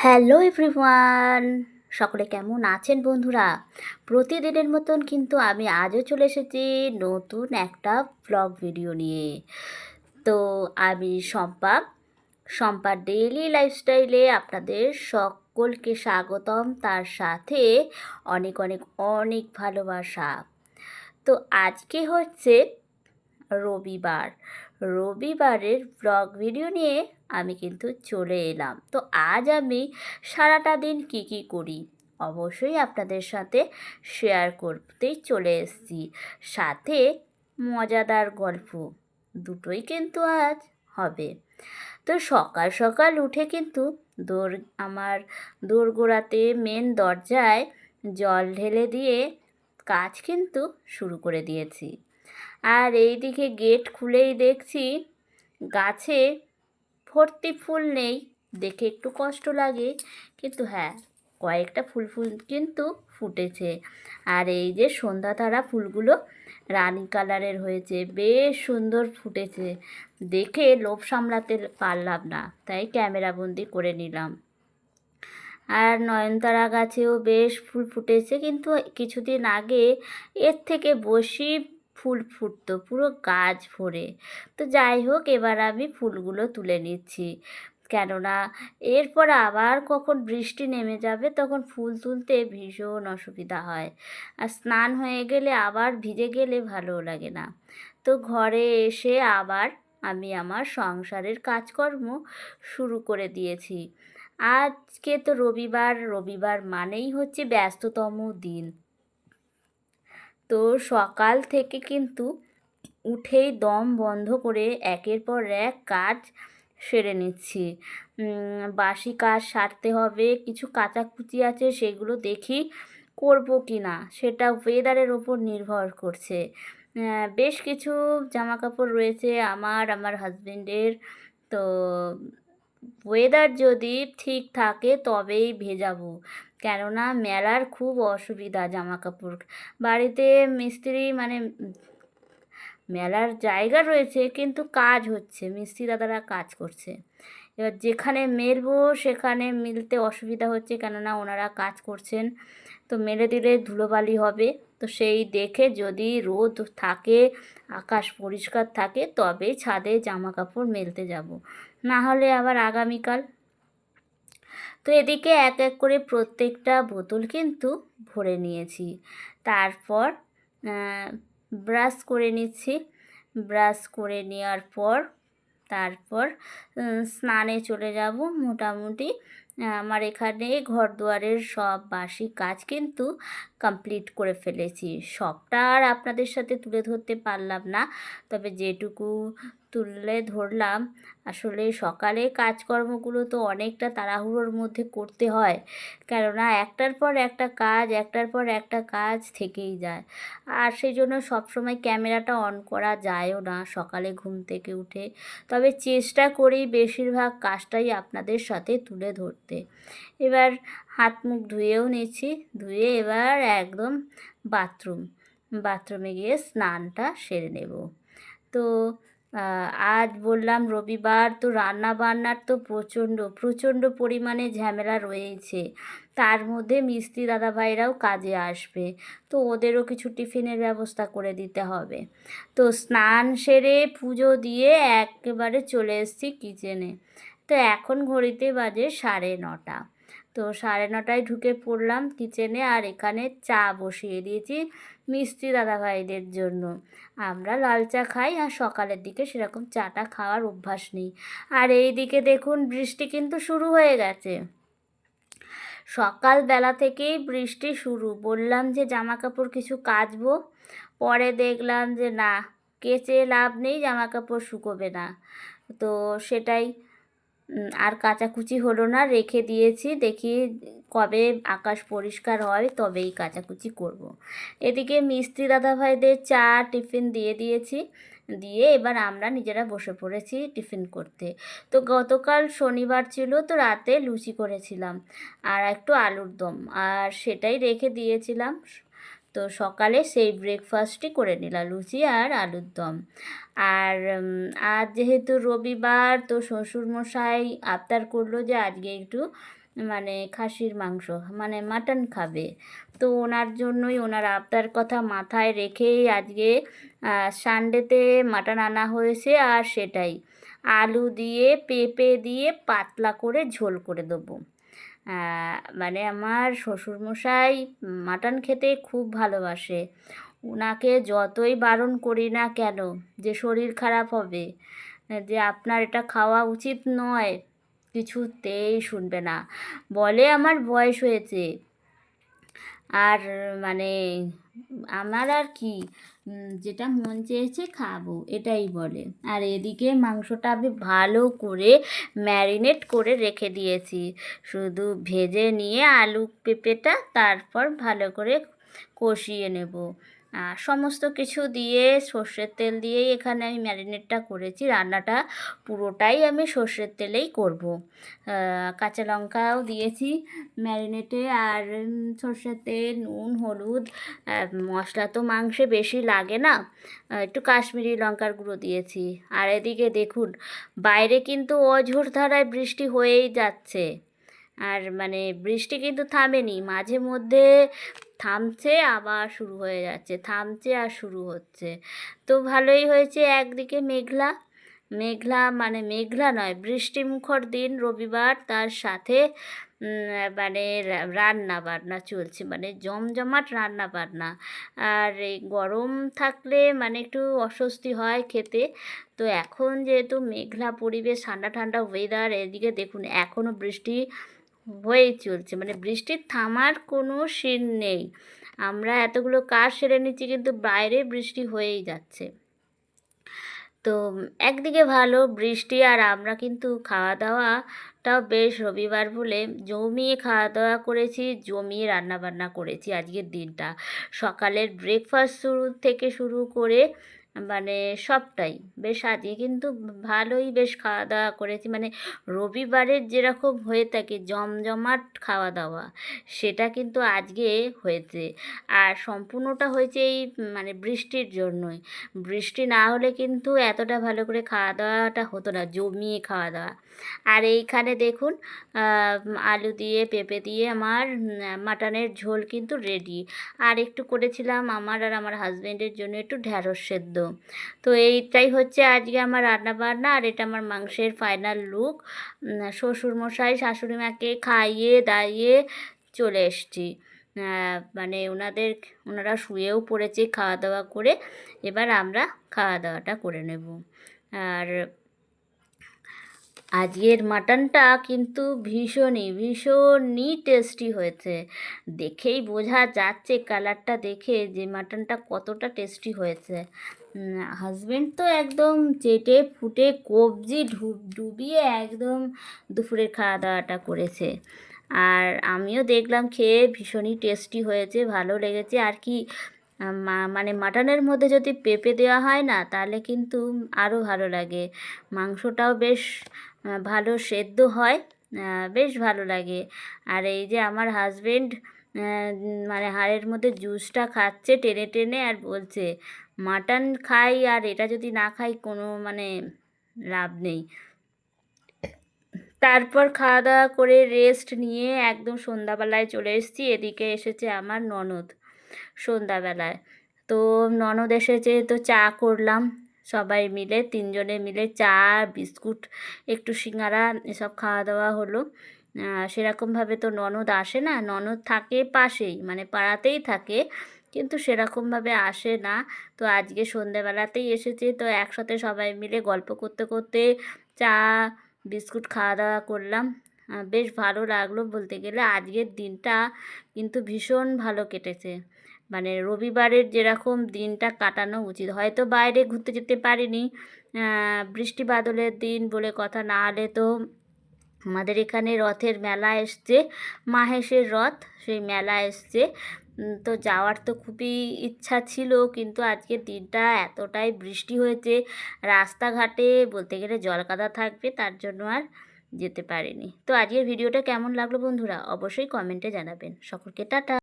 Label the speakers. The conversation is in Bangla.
Speaker 1: হ্যালো এভরিওয়ান, সকলে কেমন আছেন বন্ধুরা? প্রতিদিনের মতন কিন্তু আমি আজও চলে এসেছি নতুন একটা ব্লগ ভিডিও নিয়ে। তো আমি শম্পার ডেইলি লাইফস্টাইলে আপনাদের সকলকে স্বাগতম, তার সাথে অনেক অনেক অনেক ভালোবাসা। তো আজকে হচ্ছে রবিবারের ব্লগ ভিডিও নিয়ে আমি কিন্তু চলে এলাম। তো আজ আমি সারাটা দিন কি করি অবশ্যই আপনাদের সাথে শেয়ার করতেই চলে এসেছি, সাথে মজাদার গল্প দুটোই কিন্তু আজ হবে। তো সকাল সকাল উঠে কিন্তু আমার দোরগোড়াতে মেন দরজায় জল ঢেলে দিয়ে কাজ কিন্তু শুরু করে দিয়েছি। আর এইদিকে গেট খুলেই দেখছি গাছে ভর্তি ফুল নেই, দেখে একটু কষ্ট লাগে, কিন্তু হ্যাঁ, কয়েকটা ফুল কিন্তু ফুটেছে। আর এই যে সন্ধ্যাতারা ফুলগুলো রানী কালারের হয়েছে, বেশ সুন্দর ফুটেছে, দেখে লোভ সামলাতে পারলাম না, তাই ক্যামেরাবন্দি করে নিলাম। আর নয়নতারা গাছেও বেশ ফুল ফুটেছে, কিন্তু কিছুদিন আগে এর থেকে বেশি ফুল ফুটতো পুরো গাছ ভরে। তো যাই হোক, এবার আমি ফুলগুলো তুলে নিচ্ছি, কেননা এরপর আবার কখন বৃষ্টি নেমে যাবে, তখন ফুল তুলতে ভীষণ অসুবিধা হয়। আর স্নান হয়ে গেলে আবার ভিজে গেলে ভালো লাগে না। তো ঘরে এসে আবার আমি আমার সংসারের কাজকর্ম শুরু করে দিয়েছি। আজকে তো রবিবার মানেই হচ্ছে ব্যস্ততম দিন। তো সকাল থেকে কিন্তু উঠেই দম বন্ধ করে একের পর এক কাজ সেরে নিচ্ছি। বাসি কাজ সারতে হবে, কিছু কাচাকুচি আছে, সেগুলো দেখি করব কি না, সেটা ওয়েদারের ওপর নির্ভর করছে। বেশ কিছু জামাকাপড় রয়েছে আমার হাজবেন্ডের। তো ওয়েদার যদি ঠিক থাকে তবেই ভেজাবো, কেননা মেলার খুব অসুবিধা জামাকাপড়। বাড়িতে মিস্ত্রি মানে মেলার জায়গা রয়েছে, কিন্তু কাজ হচ্ছে, মিস্ত্রি দাদারা কাজ করছে। এবার যেখানে মেলবো সেখানে মিলতে অসুবিধা হচ্ছে, কেননা ওনারা কাজ করছেন। তো মেলে দিলে ধুলোবালি হবে। তো সেই দেখে যদি রোদ থাকে, আকাশ পরিষ্কার থাকে, তবেই ছাদে জামা কাপড় মেলতে যাব, না হলে আবার আগামীকাল। তো এদিকে এক এক করে প্রত্যেকটা বোতল কিন্তু ভরে নিয়েছি। তারপর ব্রাশ করে নিচ্ছি। ব্রাশ করে নেওয়ার পর তারপর স্নানে চলে যাব। মোটামুটি আমার এখানে ঘর দুয়ারের সব বাসি কাজ কিন্তু কমপ্লিট করে ফেলেছি। সবটা আর আপনাদের সাথে তুলে ধরতে পারলাম না, তবে যেটুকু তুলে ধরলাম। আসলে সকালে কাজকর্মগুলো তো অনেকটা তাড়াহুড়োর মধ্যে করতে হয়, কেননা একটার পর একটা কাজ থেকেই যায়। আর সেই জন্য সবসময় ক্যামেরাটা অন করা যায়ও না সকালে ঘুম থেকে উঠে, তবে চেষ্টা করি বেশিরভাগ কাজটাই আপনাদের সাথে তুলে ধরতে। এবার হাত মুখ ধুয়েও নিচ্ছি, ধুয়ে এবার একদম বাথরুমে গিয়ে স্নানটা সেরে নেব। তো আজ বললাম রবিবার, তো রান্না বান্নার তো প্রচণ্ড পরিমাণে ঝামেলা রয়েছে। তার মধ্যে মিস্ত্রি দাদাভাইরাও কাজে আসবে, তো ওদেরও কিছু টিফিনের ব্যবস্থা করে দিতে হবে। তো স্নান সেরে পুজো দিয়ে একেবারে চলে এসেছি কিচেনে। তো এখন ঘড়িতে বাজে 9:30। তো 9:30টায় ঢুকে পড়লাম কিচেনে, আর এখানে চা বসিয়ে দিয়েছি মিস্ত্রি দাদাভাইদের জন্য। আমরা লাল চা খাই, আর সকালের দিকে সেরকম চাটা খাওয়ার অভ্যাস নেই। আর এই দিকে দেখুন বৃষ্টি কিন্তু শুরু হয়ে গেছে, সকালবেলা থেকেই বৃষ্টি শুরু। বললাম যে জামা কাপড় কিছু কাচবো, পরে দেখলাম যে না, কেচে লাভ নেই, জামা কাপড় শুকোবে না। তো সেটাই আর কাচাকুচি হলো না, রেখে দিয়েছি, দেখি কবে আকাশ পরিষ্কার হয় তবেই কাচাকুচি করব। এদিকে মিস্ত্রি দাদাভাইদের চা টিফিন দিয়ে দিয়েছি, দিয়ে এবার আমরা নিজেরা বসে পড়েছি টিফিন করতে। তো গতকাল শনিবার ছিল, তো রাতে লুচি করেছিলাম আর একটু আলুর দম, আর সেটাই রেখে দিয়েছিলাম। তো সকালে সেই ব্রেকফাস্টই করে নিলাম, লুচি আর আলুর দম। আর আজ যেহেতু রবিবার, তো শ্বশুরমশাই আবদার করলো যে আজকে একটু মানে খাসির মাংস মানে মাটন খাবে। তো ওনার জন্যই ওনার আবদার কথা মাথায় রেখেই আজকে সানডেতে মাটন আনা হয়েছে, আর সেটাই আলু দিয়ে পেঁপে দিয়ে পাতলা করে ঝোল করে দেবো। মানে আমার শ্বশুরমশাই মাটন খেতে খুব ভালোবাসে। ওনাকে যতই বারণ করি না কেন যে শরীর খারাপ হবে, যে আপনার এটা খাওয়া উচিত নয়, কিছুতেই শুনবে না। বলে আমার বয়স হয়েছে, আর মানে আমার আর কি, যেটা মন চেয়েছে খাবো এটাই বলে। আর এদিকে মাংসটা আমি ভালো করে ম্যারিনেট করে রেখে দিয়েছি, শুধু ভেজে নিয়ে আলু পেঁপেটা তারপর ভালো করে কষিয়ে নেব। সমস্ত কিছু দিয়ে সর্ষের তেল দিয়েই এখানে আমি ম্যারিনেটটা করেছি। রান্নাটা পুরোটাই আমি সর্ষের তেলেই করব। কাঁচা লঙ্কাও দিয়েছি ম্যারিনেটে, আর সর্ষের তেল, নুন, হলুদ, মশলা তো মাংসে বেশি লাগে না, একটু কাশ্মীরি লঙ্কার গুঁড়ো দিয়েছি। আর এদিকে দেখুন বাইরে কিন্তু অঝোর ধারায় বৃষ্টি হয়েই যাচ্ছে, আর মানে বৃষ্টি কিন্তু থামেনি, মাঝে মধ্যে থামছে আবার শুরু হয়ে যাচ্ছে, থামছে আর শুরু হচ্ছে। তো ভালোই হয়েছে, একদিকে মেঘলা মেঘলা মানে মেঘলা নয়, বৃষ্টিমুখর দিন রবিবার, তার সাথে মানে রান্না বান্না চলছে, মানে জমজমাট রান্না বান্না। আর এই গরম থাকলে মানে একটু অস্বস্তি হয় খেতে। তো এখন যেহেতু মেঘলা পরিবেশ, ঠান্ডা ঠান্ডা ওয়েদার, এদিকে দেখুন এখনও বৃষ্টি হয়েই চলছে, মানে বৃষ্টির থামার কোনো সিন নেই। আমরা এতগুলো কাজ সেরে নিচ্ছি কিন্তু বাইরে বৃষ্টি হয়েই যাচ্ছে। তো একদিকে ভালো বৃষ্টি, আর আমরা কিন্তু খাওয়া দাওয়াটাও বেশ রবিবার বলে জমিয়ে খাওয়া দাওয়া করেছি, জমিয়ে রান্না বান্না করেছি আজকের দিনটা। সকালের ব্রেকফাস্ট থেকে শুরু করে মানে সবটাই বেশ আজকে কিন্তু ভালোই বেশ খাওয়া দাওয়া করেছি, মানে রবিবারের যেরকম হয়ে থাকে জমজমাট খাওয়া দাওয়া, সেটা কিন্তু আজকে হয়েছে। আর সম্পূর্ণটা হয়েছে এই মানে বৃষ্টির জন্যই। বৃষ্টি না হলে কিন্তু এতটা ভালো করে খাওয়া দাওয়াটা হতো না, জমিয়ে খাওয়া দাওয়া। আর এইখানে দেখুন আলু দিয়ে পেঁপে দিয়ে আমার মাটনের ঝোল কিন্তু রেডি। আর একটু করেছিলাম আমার আর আমার হাজব্যান্ডের জন্য একটু ঢ্যাঁড়স সেদ্ধ। তো এইটাই হচ্ছে আজকে আমার রান্না বান্না, আর এটা আমার মাংসের ফাইনাল লুক। শ্বশুরমশাই শাশুড়িমাকে খাইয়ে দাইয়ে চলে এসছি। মানে ওনারা শুয়েও পড়েছে খাওয়া দাওয়া করে, এবার আমরা খাওয়া দাওয়াটা করে নেব। আর আজকের মাটনটা কিন্তু ভীষণই টেস্টি হয়েছে, দেখেই বোঝা যাচ্ছে কালারটা দেখে যে মাটনটা কতটা টেস্টি হয়েছে। হাজব্যান্ড তো একদম চেটে ফুটে কবজি ডুবিয়ে একদম দুপুরের খাওয়া দাওয়াটা করেছে, আর আমিও দেখলাম খেয়ে ভীষণই টেস্টি হয়েছে, ভালো লেগেছে। আর কি মানে মাটনের মধ্যে যদি পেঁপে দেওয়া হয় না তাহলে কিন্তু আরও ভালো লাগে, মাংসটাও বেশ ভালো সেদ্ধ হয়, বেশ ভালো লাগে। আর এই যে আমার হাজবেন্ড মানে হাড়ের মধ্যে জুসটা খাচ্ছে টেনে টেনে, আর বলছে মাটন খাই আর এটা যদি না খাই কোনো মানে লাভ নেই। তারপর খাওয়া দাওয়া করে রেস্ট নিয়ে একদম সন্ধ্যাবেলায় চলে এসেছি। এদিকে এসেছে আমার ননদ সন্ধ্যাবেলায়। তো ননদ এসেছে, তো চা করলাম সবাই মিলে, তিনজনে মিলে চা, বিস্কুট, একটু সিঙ্গারা এসব খাওয়া দাওয়া হলো। সেরকমভাবে তো ননদ আসে না, ননদ থাকে পাশেই মানে পাড়াতেই থাকে, কিন্তু সেরকমভাবে আসে না। তো আজকে সন্ধ্যেবেলাতেই এসেছে, তো একসাথে সবাই মিলে গল্প করতে করতে চা বিস্কুট খাওয়া দাওয়া করলাম। বেশ ভালো লাগলো বলতে গেলে, আজকের দিনটা কিন্তু ভীষণ ভালো কেটেছে। মানে রবিবারের যেরকম দিনটা কাটানো উচিত, হয়তো বাইরে ঘুরতে যেতে পারিনি, বৃষ্টি বাদলের দিন বলে কথা, না হলে তো আমাদের এখানে রথের মেলা এসছে, মাহেশের রথ, সেই মেলা এসছে। তো যাওয়ার তো খুবই ইচ্ছা ছিল, কিন্তু আজকের দিনটা এতটাই বৃষ্টি হয়েছে, রাস্তাঘাটে বলতে গেলে জলকাদা থাকবে, তার জন্য আর যেতে পারিনি। তো আজকের ভিডিওটা কেমন লাগলো বন্ধুরা অবশ্যই কমেন্টে জানাবেন। সকলকে টাটা।